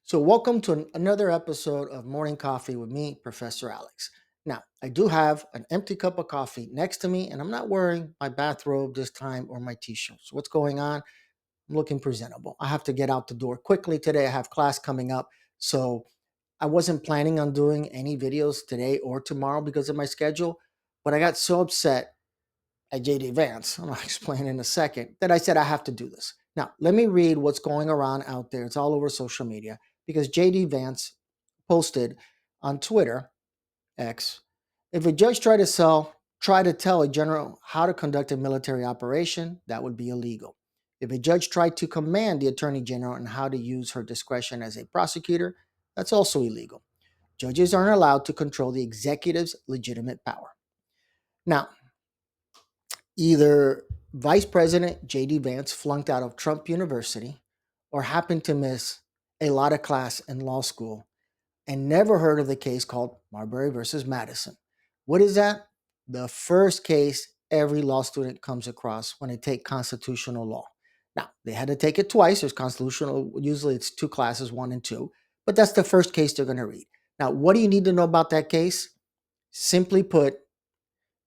So, welcome to another episode of Morning Coffee with me, Professor Alex. Now, I do have an empty cup of coffee next to me, and I'm not wearing my bathrobe this time or my t shirt. So, what's going on? I'm looking presentable. I have to get out the door quickly today. I have class coming up. So, I wasn't planning on doing any videos today or tomorrow because of my schedule, but I got so upset at JD Vance, I'm going to explain in a second, that I said I have to do this. Now, let me read what's going around out there. It's all over social media because JD Vance posted on Twitter, X, if a judge try to tell a general how to conduct a military operation, that would be illegal. If a judge tried to command the attorney general on how to use her discretion as a prosecutor, that's also illegal. Judges aren't allowed to control the executive's legitimate power. Now, either Vice President J.D. Vance flunked out of Trump University or happened to miss a lot of class in law school and never heard of the case called Marbury versus Madison. What is that? The first case every law student comes across when they take constitutional law. Now, they had to take it twice. There's constitutional, usually it's two classes, one and two, but that's the first case they're going to read. Now, what do you need to know about that case? Simply put,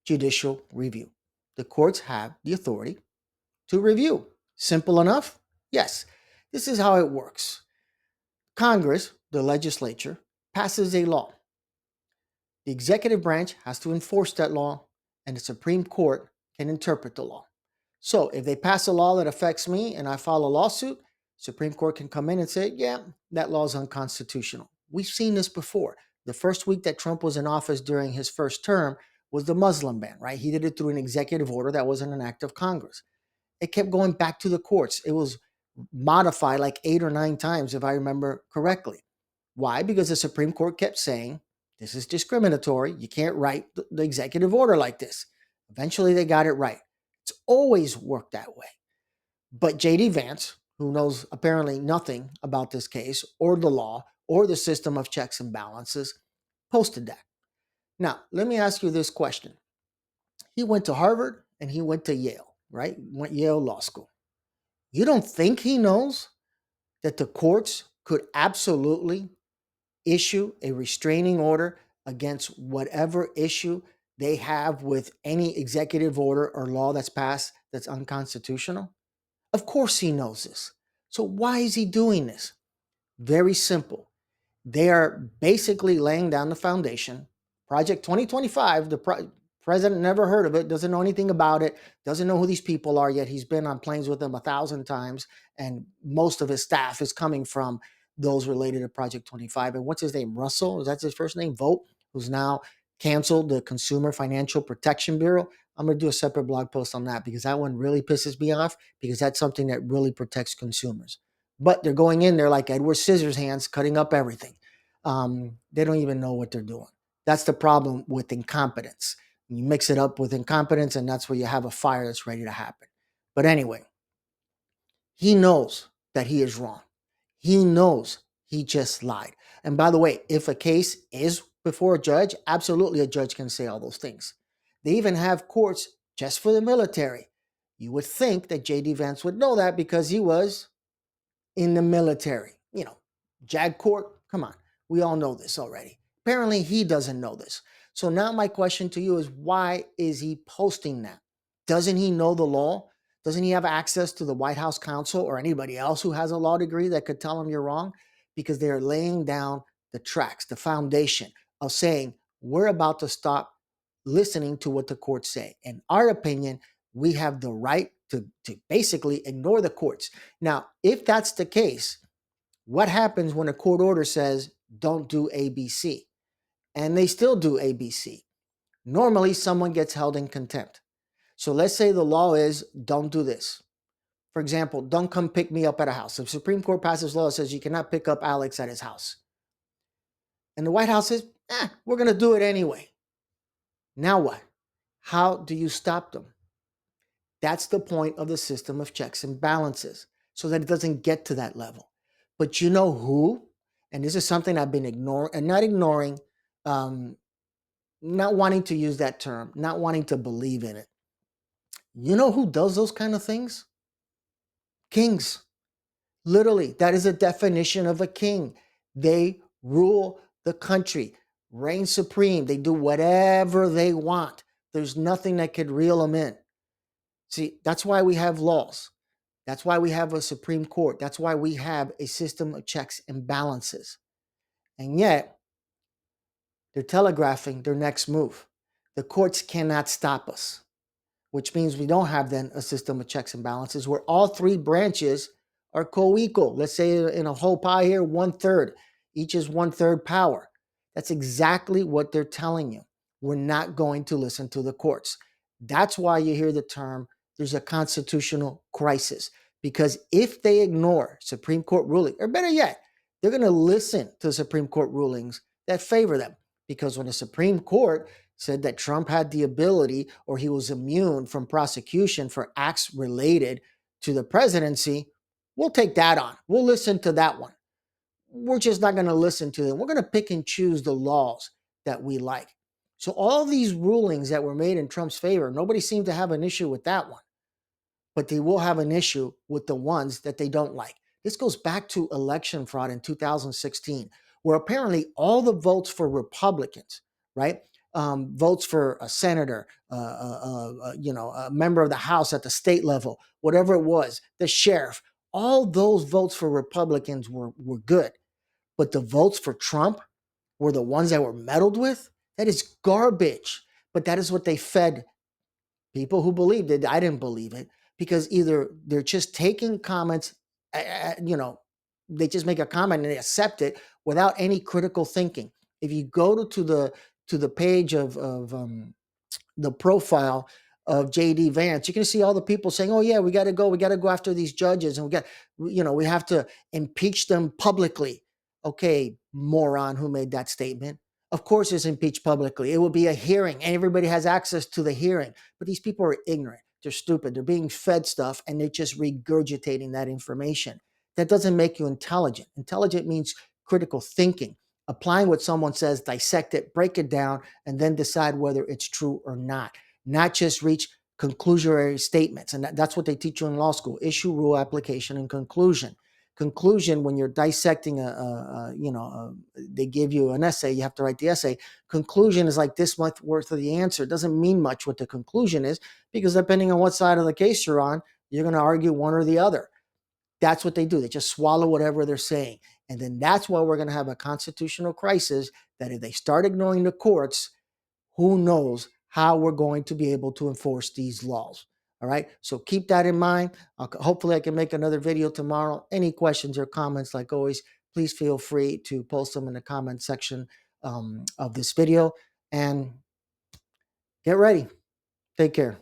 judicial review. The courts have the authority to review. Simple enough? Yes. This is how it works. Congress, the legislature, passes a law. The executive branch has to enforce that law, and the Supreme Court can interpret the law. So if they pass a law that affects me and I file a lawsuit, Supreme Court can come in and say, yeah, that law is unconstitutional. We've seen this before. The first week that Trump was in office during his first term was the Muslim ban, right? He did it through an executive order that wasn't an act of Congress. It kept going back to the courts. It was modified like 8 or 9 times, if I remember correctly. Why? Because the Supreme Court kept saying, this is discriminatory. You can't write the executive order like this. Eventually, they got it right. It's always worked that way. But J.D. Vance, who knows apparently nothing about this case or the law or the system of checks and balances, posted that. Now, let me ask you this question. He went to Harvard and he went to Yale, right? Went Yale Law School. You don't think he knows that the courts could absolutely issue a restraining order against whatever issue they have with any executive order or law that's passed that's unconstitutional? Of course he knows this. So why is he doing this? Very simple. They are basically laying down the foundation. Project 2025, president never heard of it, doesn't know anything about it, doesn't know who these people are yet. He's been on planes with them 1,000 times, and most of his staff is coming from those related to Project 25. And what's his name? Russell, is that his first name? Vought, who's now canceled the Consumer Financial Protection Bureau. I'm going to do a separate blog post on that because that one really pisses me off because that's something that really protects consumers. But they're going in there like Edward Scissorhands, cutting up everything. They don't even know what they're doing. That's the problem with incompetence. You mix it up with incompetence, and that's where you have a fire that's ready to happen. But anyway, he knows that he is wrong. He knows he just lied. And by the way, if a case is before a judge, absolutely a judge can say all those things. They even have courts just for the military. You would think that J.D. Vance would know that because he was in the military. JAG Court, come on. We all know this already. Apparently, he doesn't know this. So now my question to you is, why is he posting that? Doesn't he know the law? Doesn't he have access to the White House counsel or anybody else who has a law degree that could tell him you're wrong? Because they're laying down the tracks, the foundation of saying, we're about to stop listening to what the courts say. In our opinion, we have the right to basically ignore the courts. Now, if that's the case, what happens when a court order says don't do ABC and they still do ABC? Normally, someone gets held in contempt. So let's say the law is don't do this. For example, don't come pick me up at a house. If the Supreme Court passes law that says you cannot pick up Alex at his house, and the White House says, we're going to do it anyway. Now what? How do you stop them? That's the point of the system of checks and balances, so that it doesn't get to that level. But you know who? And this is something I've been ignoring, and not ignoring, not wanting to use that term, not wanting to believe in it. You know who does those kind of things? Kings. Literally, that is a definition of a king. They rule the country, reign supreme. They do whatever they want. There's nothing that could reel them in. See, that's why we have laws. That's why we have a Supreme Court. That's why we have a system of checks and balances. And yet, they're telegraphing their next move. The courts cannot stop us, which means we don't have then a system of checks and balances where all three branches are co-equal. Let's say in a whole pie here, 1/3. Each is 1/3 power. That's exactly what they're telling you. We're not going to listen to the courts. That's why you hear the term, there's a constitutional crisis. Because if they ignore Supreme Court ruling, or better yet, they're going to listen to Supreme Court rulings that favor them. Because when the Supreme Court said that Trump had the ability or he was immune from prosecution for acts related to the presidency, we'll take that on. We'll listen to that one. We're just not going to listen to them. We're going to pick and choose the laws that we like. So all these rulings that were made in Trump's favor, nobody seemed to have an issue with that one, but they will have an issue with the ones that they don't like. This goes back to election fraud in 2016, where apparently all the votes for Republicans, right? Votes for a senator, a member of the House at the state level, whatever it was, the sheriff, all those votes for Republicans were good. But the votes for Trump were the ones that were meddled with. That is garbage. But that is what they fed people who believed it. I didn't believe it because either they're just taking comments, they just make a comment and they accept it without any critical thinking. If you go to the page of the profile of JD Vance, you can see all the people saying, "Oh yeah, we got to go after these judges, and we have to impeach them publicly." Okay, moron who made that statement. Of course, it's impeached publicly. It will be a hearing, and everybody has access to the hearing. But these people are ignorant. They're stupid. They're being fed stuff, and they're just regurgitating that information. That doesn't make you intelligent. Intelligent means critical thinking, applying what someone says, dissect it, break it down, and then decide whether it's true or not just reach conclusionary statements. And that's what they teach you in law school: issue, rule, application, and conclusion. Conclusion, when you're dissecting they give you an essay, you have to write the essay. Conclusion is like this much worth of the answer. It doesn't mean much what the conclusion is, because depending on what side of the case you're on, you're going to argue one or the other. That's what they do. They just swallow whatever they're saying. And then that's why we're going to have a constitutional crisis, that if they start ignoring the courts, who knows how we're going to be able to enforce these laws. All right. So keep that in mind. Hopefully I can make another video tomorrow. Any questions or comments, like always, please feel free to post them in the comment section of this video, and get ready. Take care.